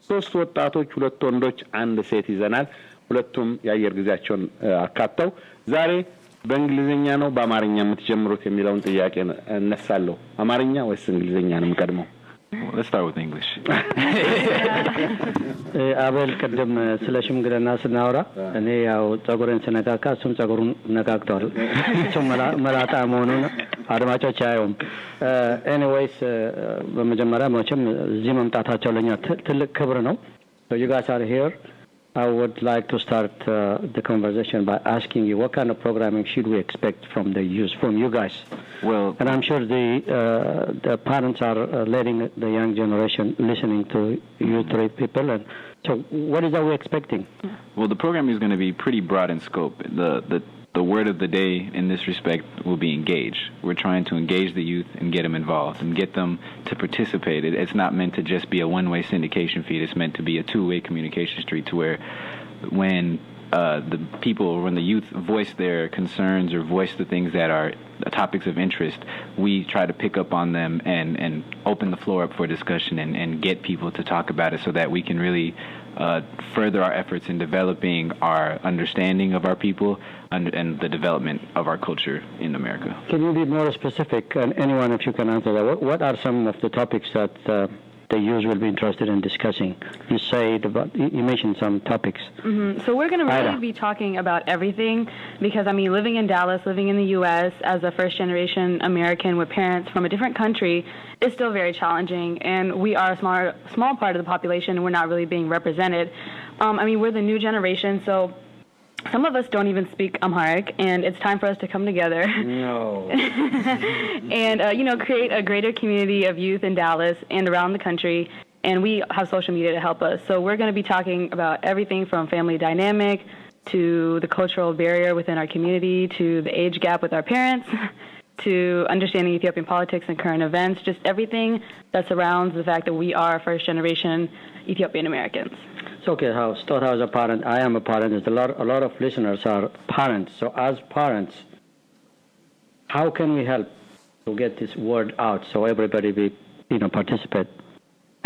ሶስት ወጣቶች፣ ሁለት ወንዶች፣ አንድ ሴት ይዘናል። ሁለቱም የአየር ጊዜያቸውን አካተው ዛሬ በእንግሊዘኛ ነው በአማርኛ የምትጀምሩት የሚለውን ጥያቄ እነሳለሁ። አማርኛ ወይስ እንግሊዘኛ ነው የምቀድመው? Let's start with English. አበል ቅድም ስለ ሽምግልና ስናወራ እኔ ያው ጸጉሬን ስነካካ እሱም ጸጉሩን ነካክቷል። እሱም መላጣ መሆኑን አድማጮች አያዩም። ኤኒዌይስ በመጀመሪያ መቼም እዚህ መምጣታቸው ለኛ ትልቅ ክብር ነው። So you guys are here. I would like to start the conversation by asking you what kind of programming should we expect from the youth, from you guys? Well, and I'm sure the parents are letting the young generation listening to you three people. And so, what is that we're expecting? Well, the program is going to be pretty broad in scope. The word of the day in this respect will be engage. We're trying to engage the youth and get them involved and get them to participate. It's not meant to just be a one-way syndication feed. It's meant to be a two-way communication street to where when the youth voice their concerns or voice the things that are topics of interest, we try to pick up on them and open the floor up for discussion and get people to talk about it so that we can really further our efforts in developing our understanding of our people and the development of our culture in America. Can you be more specific, and anyone if you can answer that? What are some of the topics that the youth will be interested in discussing? You mentioned some topics. Mm-hmm. So we're going to really be talking about everything because, I mean, living in Dallas, living in the U.S. as a first-generation American with parents from a different country is still very challenging, and we are a small part of the population, and we're not really being represented. I mean, we're the new generation, so some of us don't even speak Amharic, and it's time for us to come together. No. And, create a greater community of youth in Dallas and around the country, and we have social media to help us. So we're going to be talking about everything from family dynamic to the cultural barrier within our community to the age gap with our parents to understanding Ethiopian politics and current events, just everything that surrounds the fact that we are first-generation Ethiopian Americans. Okay, start as a parent. I am a parent. There's a lot of listeners are parents. So as parents, how can we help to get this word out so everybody participate?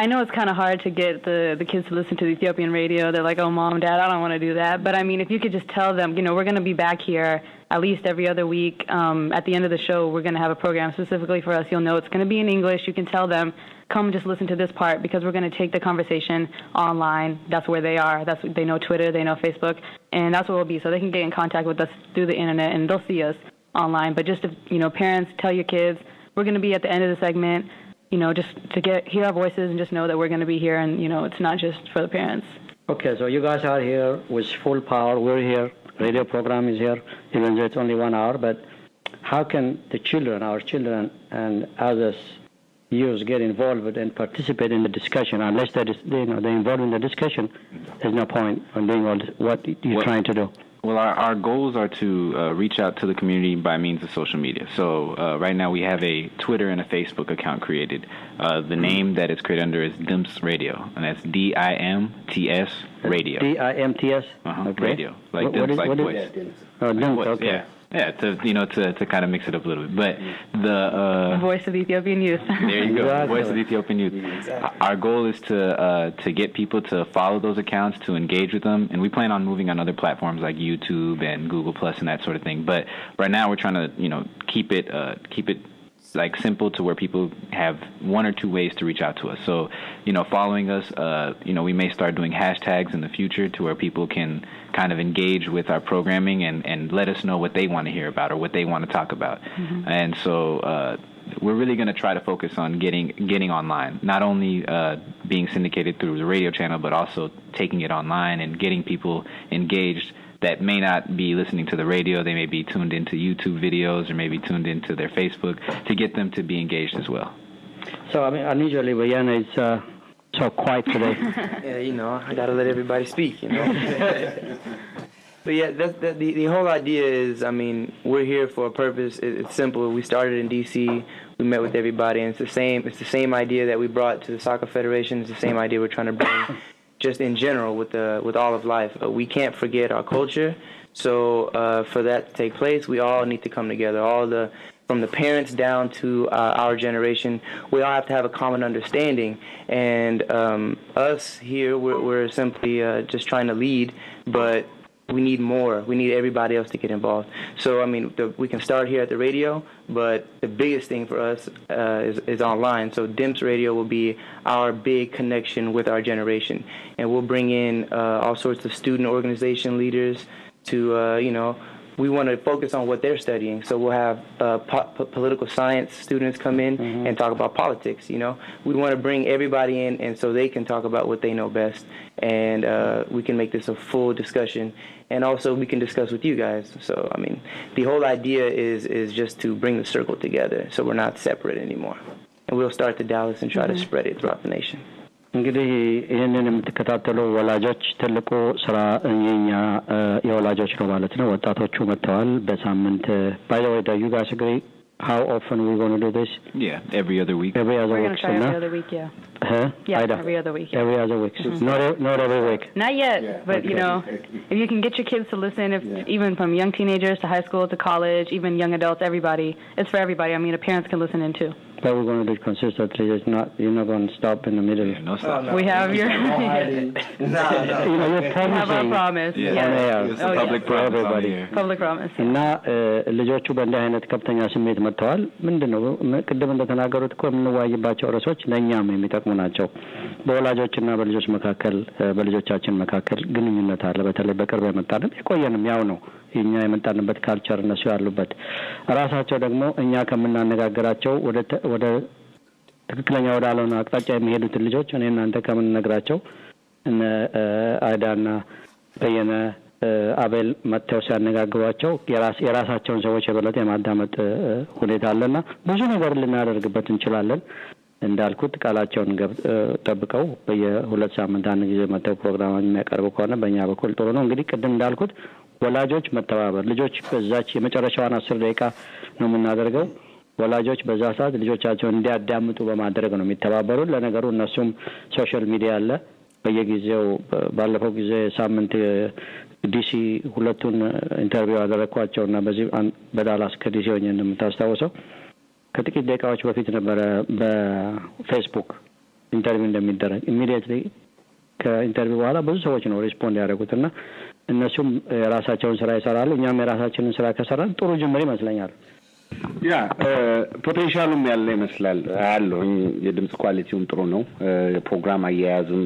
I know it's kind of hard to get the kids to listen to the Ethiopian radio. They're like, oh, Mom, Dad, I don't want to do that. But, I mean, if you could just tell them, we're going to be back here at least every other week. At the end of the show, we're going to have a program specifically for us. You'll know it's going to be in English. You can tell them, come just listen to this part because we're going to take the conversation online. That's where they are. They know Twitter. They know Facebook. And that's where we'll be. So they can get in contact with us through the Internet, and they'll see us online. But just, parents, tell your kids, we're going to be at the end of the segment, just to hear our voices and just know that we're going to be here and, it's not just for the parents. Okay, so you guys are here with full power. We're here. Radio program is here, even though it's only 1 hour. But how can our children and others youth get involved and participate in the discussion? Unless they're involved in the discussion, there's no point on doing what you're trying to do. Well, our goals are to reach out to the community by means of social media. So right now we have a Twitter and a Facebook account created. The name that it's created under is Dimts Radio, and that's DIMTS Radio. DIMTS? Okay. Radio. Like Dimts, like voice. Dimts, okay. Yeah, to kind of mix it up a little bit. But the voice of the Ethiopian youth. There you go, exactly. Voice of the Ethiopian youth. Exactly. Our goal is to get people to follow those accounts, to engage with them, and we plan on moving on other platforms like YouTube and Google Plus and that sort of thing. But right now we're trying to keep it like simple to where people have one or two ways to reach out to us. So following us, we may start doing hashtags in the future to where people can kind of engage with our programming and let us know what they want to hear about or what they want to talk about. Mm-hmm. And so we're really going to try to focus on getting online, not only being syndicated through the radio channel, but also taking it online and getting people engaged that may not be listening to the radio. They may be tuned into YouTube videos or maybe tuned into their Facebook to get them to be engaged as well. So, I mean, unusually, Brianna is so quiet today. Yeah, I got to let everybody speak, But yeah, the whole idea is, I mean, we're here for a purpose. It's simple. We started in D.C. We met with everybody, and it's the same idea that we brought to the Soccer Federation. It's the same idea we're trying to bring just in general with all of life. We can't forget our culture. So for that to take place, we all need to come together. All the from the parents down to our generation, we all have to have a common understanding. And us here, we're simply just trying to lead, but we need more. We need everybody else to get involved. So, I mean, we can start here at the radio, but the biggest thing for us is online. So Dimts Radio will be our big connection with our generation. And we'll bring in all sorts of student organization leaders to, we want to focus on what they're studying. So we'll have political science students come in and talk about politics, We want to bring everybody in and so they can talk about what they know best. And we can make this a full discussion. And also we can discuss with you guys. So, I mean, the whole idea is just to bring the circle together so we're not separate anymore. And we'll start to Dallas and try to spread it throughout the nation. እንግዲህ ይህንን የምትከታተሉ ወላጆች ትልቁ ስራ የኛ የወላጆች ነው ማለት ነው። ወጣቶቹ መጥተዋል በሳምንት by the way, do you guys agree how often we're going to do this? Yeah, every other week. Every other we're week. We're going to try every other week, yeah. Yeah, every other week. Every other week. Not every week. Not yet, but if you can get your kids to listen, even from young teenagers to high school to college, even young adults, everybody, it's for everybody. I mean, the parents can listen in too. But we're going to do it consistently. You're not going to stop in the middle. Yeah, no stop. No. We have your you're promising. have our promise. Yeah. It's a public promise. Everybody. Public promise. እና ልጆቹ በእንዲህ አይነት ከፍተኛ ስሜት መጥተዋል። ምንድነው ቅድም እንደተናገሩት እኮ የምንዋይባቸው ርዕሶች ለእኛም የሚጠቅሙ ናቸው። በወላጆችና በልጆች መካከል በልጆቻችን መካከል ግንኙነት አለ። በተለይ በቅርብ የመጣልን የቆየንም ያው ነው። እኛ የመጣንበት ካልቸር እነሱ ያሉበት ራሳቸው ደግሞ እኛ ከምናነጋግራቸው ወደ ትክክለኛ ወዳልሆነ አቅጣጫ የሚሄዱትን ልጆች እኔ እናንተ ከምንነግራቸው እነ አይዳና በየነ አቤል መጥተው ሲያነጋግሯቸው የራሳቸውን ሰዎች የበለጠ የማዳመጥ ሁኔታ አለና ብዙ ነገር ልናደርግበት እንችላለን። እንዳልኩት ቃላቸውን ጠብቀው በየ2 ሳምንት አንድ ጊዜ መጥተው ፕሮግራም የሚያቀርቡ ከሆነ በእኛ በኩል ጥሩ ነው። እንግዲህ ቅድም እንዳልኩት ወላጆች መተባበር ልጆች በዛች የመጨረሻዋን 10 ደቂቃ ነው የምናደርገው። ወላጆች በዛ ሰዓት ልጆቻቸውን እንዲያዳምጡ በማድረግ ነው የሚተባበሩ። ለነገሩ እነሱም ሶሻል ሚዲያ አለ በየጊዜው ባለፈው ጊዜ ሳምንት ዲሲ ሁለቱን ኢንተርቪው አደረኳቸውና በዚህ በዳላስ ከዲሲ ሆኜ እንደምታስታውሰው ከጥቂት ደቂቃዎች በፊት ነበር በፌስቡክ ኢንተርቪው እንደሚደረግ ኢሚዲየትሊ ከኢንተርቪው በኋላ ብዙ ሰዎች ነው ሪስፖንድ ያደረጉትና እነሱም የራሳቸውን ስራ ይሰራሉ። እኛም የራሳችንን ስራ ከሰራን ጥሩ ጅምር ይመስለኛል። ያ ፖቴንሻሉም ያለ ይመስላል አለው። የድምጽ ኳሊቲውም ጥሩ ነው። የፕሮግራም አያያዝም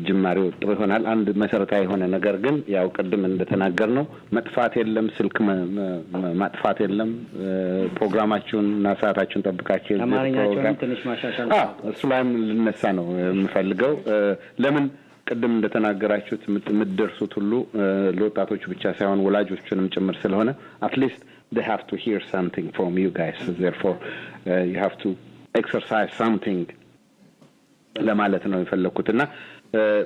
ጅማሬው ጥሩ ይሆናል። አንድ መሰረታዊ የሆነ ነገር ግን ያው ቅድም እንደተናገርነው መጥፋት የለም፣ ስልክ ማጥፋት የለም። ፕሮግራማችሁን እና ሰዓታችሁን ጠብቃችሁ አማርኛችሁን ትንሽ ማሻሻል እሱ ላይም ልነሳ ነው የምፈልገው። ለምን ቅድም እንደተናገራችሁት የምትደርሱት ሁሉ ለወጣቶቹ ብቻ ሳይሆን ወላጆቹንም ጭምር ስለሆነ አትሊስት they have to hear something from you guys. Therefore, you have to exercise something ለማለት ነው የፈለኩትና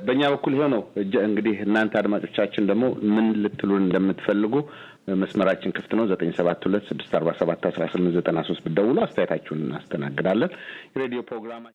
በእኛ በኩል ሆነው እንግዲህ እናንተ አድማጮቻችን ደግሞ ምን ልትሉን እንደምትፈልጉ መስመራችን ክፍት ነው 972 647 1893 ብትደውሉ አስተያየታችሁን እናስተናግዳለን። የሬዲዮ ፕሮግራም